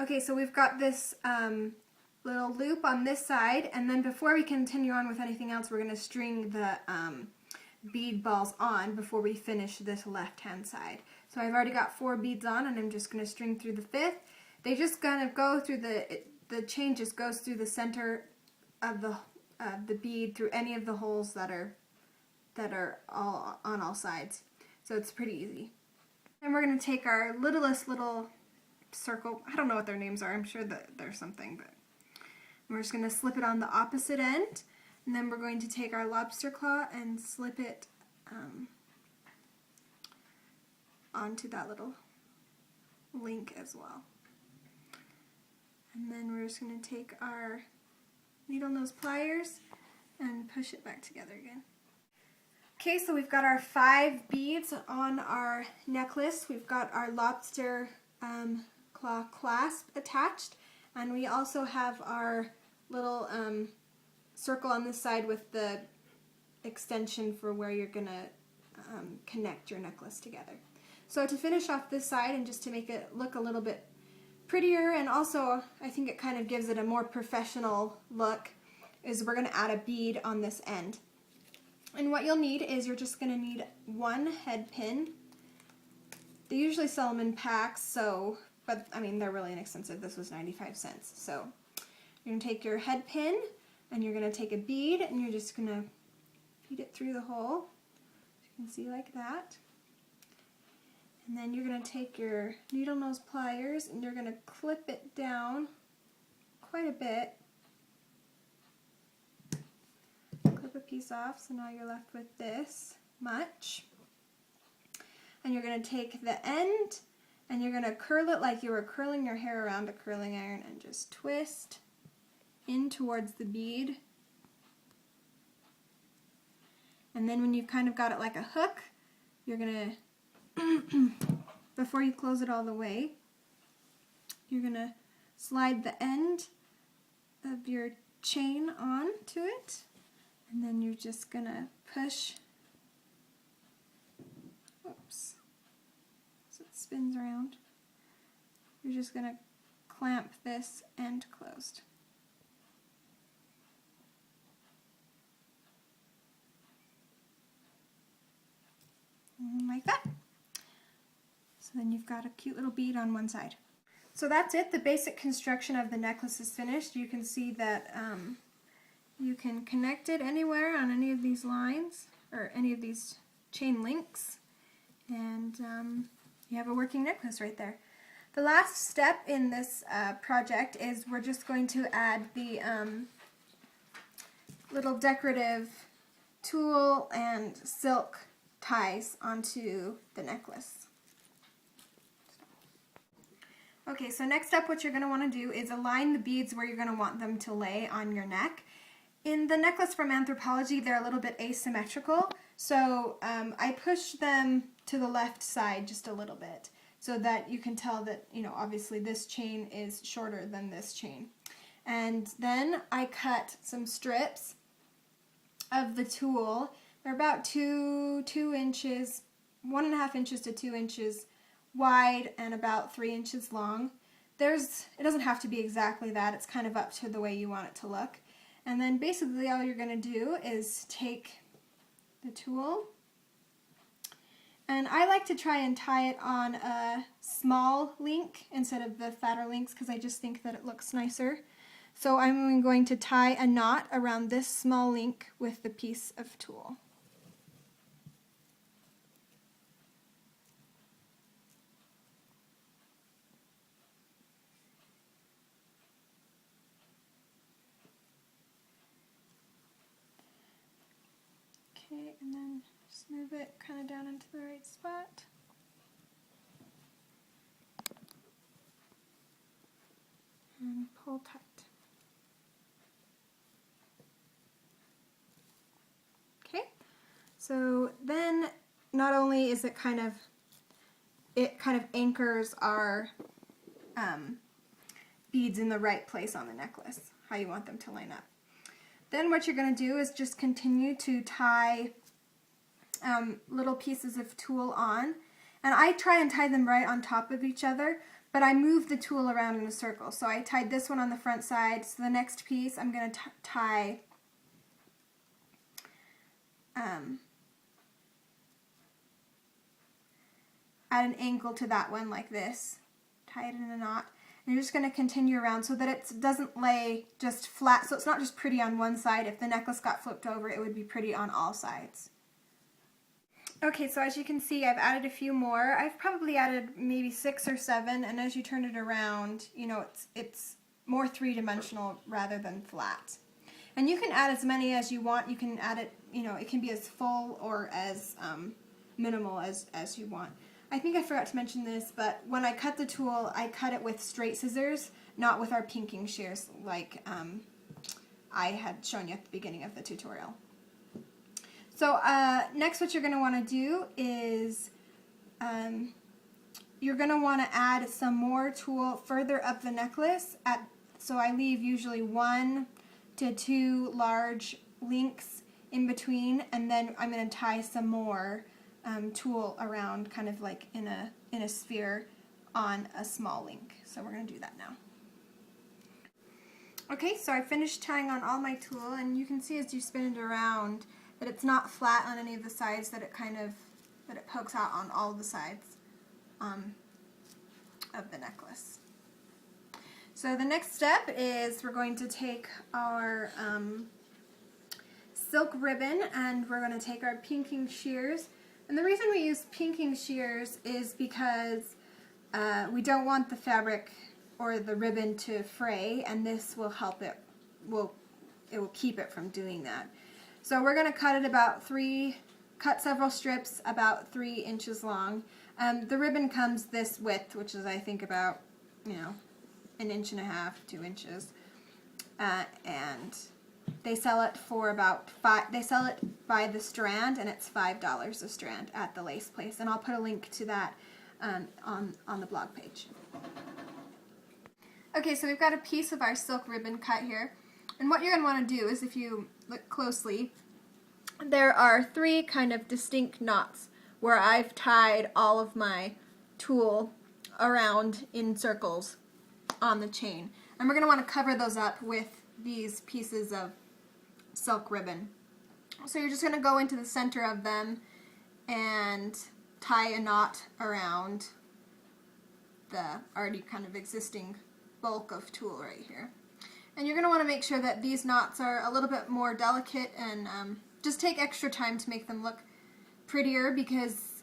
Okay, so we've got this little loop on this side, and then before we continue on with anything else, we're going to string the bead balls on before we finish this left-hand side. So I've already got 4 beads on, and I'm just going to string through the 5th. They just kind of go through the chain just goes through the center of the bead through any of the holes that are all on all sides. So it's pretty easy. And we're going to take our littlest little circle. I don't know what their names are. I'm sure that there's something, but we're just going to slip it on the opposite end, and then we're going to take our lobster claw and slip it onto that little link as well. And then we're just going to take our needle nose pliers and push it back together again. Okay, so we've got our 5 beads on our necklace. We've got our lobster claw clasp attached, and we also have our little circle on this side with the extension for where you're going to connect your necklace together. So to finish off this side, and just to make it look a little bit prettier, and also I think it kind of gives it a more professional look, is we're going to add a bead on this end. And what you'll need is you're just going to need 1 head pin. They usually sell them in packs, but I mean they're really inexpensive. This was 95 cents. So you're going to take your head pin, and you're going to take a bead, and you're just going to feed it through the hole, as you can see, like that. And then you're going to take your needle nose pliers, and you're going to clip it down quite a bit. Clip a piece off, so now you're left with this much. And you're going to take the end, and you're going to curl it like you were curling your hair around a curling iron, and just twist in towards the bead. And then when you've kind of got it like a hook, you're going to, before you close it all the way, you're going to slide the end of your chain on to it, and then you're just going to push, oops, so it spins around. You're just going to clamp this end closed. Like that. So then you've got a cute little bead on one side. So that's it. The basic construction of the necklace is finished. You can see that you can connect it anywhere on any of these lines or any of these chain links, and you have a working necklace right there. The last step in this project is we're just going to add the little decorative tulle and silk ties onto the necklace. Okay, so next up what you're going to want to do is align the beads where you're going to want them to lay on your neck. In the necklace from Anthropologie, they're a little bit asymmetrical, so I pushed them to the left side just a little bit so that you can tell that, you know, obviously this chain is shorter than this chain. And then I cut some strips of the tulle. They're about 2 inches, 1.5 inches to 2 inches wide and about 3 inches long. It doesn't have to be exactly that. It's kind of up to the way you want it to look. And then basically all you're going to do is take the tulle, and I like to try and tie it on a small link instead of the fatter links because I just think that it looks nicer. So I'm going to tie a knot around this small link with the piece of tulle. Okay, and then just move it kind of down into the right spot. And pull tight. Okay, so then not only is it kind of anchors our beads in the right place on the necklace, how you want them to line up. Then what you're going to do is just continue to tie little pieces of tulle on, and I try and tie them right on top of each other, but I moved the tool around in a circle. So I tied this one on the front side. So the next piece I'm going to tie at an angle to that one like this. Tie it in a knot. And you're just going to continue around so that it doesn't lay just flat. So it's not just pretty on one side. If the necklace got flipped over, it would be pretty on all sides. Okay, so as you can see, I've added a few more. I've probably added maybe 6 or 7, and as you turn it around, you know, it's more three-dimensional rather than flat. And you can add as many as you want. You can add it, you know, it can be as full or as minimal as you want. I think I forgot to mention this, but when I cut the tool, I cut it with straight scissors, not with our pinking shears like I had shown you at the beginning of the tutorial. So next what you're going to want to do is you're going to want to add some more tulle further up the necklace. So I leave usually 1 to 2 large links in between, and then I'm going to tie some more tulle around, kind of like in a sphere on a small link. So we're going to do that now. Okay, so I finished tying on all my tulle, and you can see as you spin it around that it's not flat on any of the sides, that it pokes out on all the sides of the necklace. So the next step is we're going to take our silk ribbon and we're going to take our pinking shears. And the reason we use pinking shears is because we don't want the fabric or the ribbon to fray, and this will help it, it will keep it from doing that. So we're going to cut it cut several strips about 3 inches long. The ribbon comes this width, which is I think about, you know, 1.5 inches, 2 inches. And they sell it for about they sell it by the strand, and it's $5 a strand at the lace place. And I'll put a link to that on the blog page. Okay, so we've got a piece of our silk ribbon cut here. And what you're going to want to do is, if you look closely, there are 3 kind of distinct knots where I've tied all of my tulle around in circles on the chain. And we're going to want to cover those up with these pieces of silk ribbon. So you're just going to go into the center of them and tie a knot around the already kind of existing bulk of tulle right here. And you're going to want to make sure that these knots are a little bit more delicate, and just take extra time to make them look prettier, because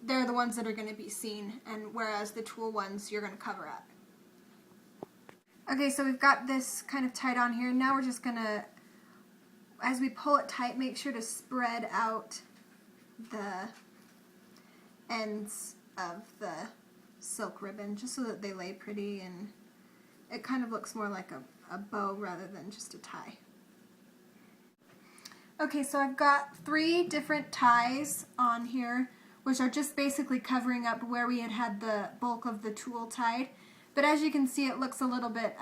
they're the ones that are going to be seen, and whereas the tulle ones you're going to cover up. Okay, so we've got this kind of tied on here. Now we're just going to, as we pull it tight, make sure to spread out the ends of the silk ribbon just so that they lay pretty, and it kind of looks more like a bow rather than just a tie. Okay, so I've got 3 different ties on here, which are just basically covering up where we had the bulk of the tulle tied. But as you can see, it looks a little bit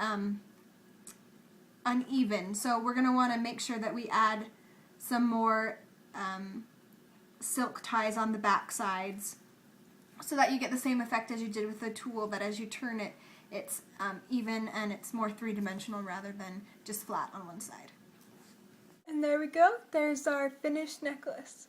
uneven, so we're going to want to make sure that we add some more silk ties on the back sides, so that you get the same effect as you did with the tulle, that as you turn it, it's even and it's more three-dimensional rather than just flat on one side. And there we go, there's our finished necklace.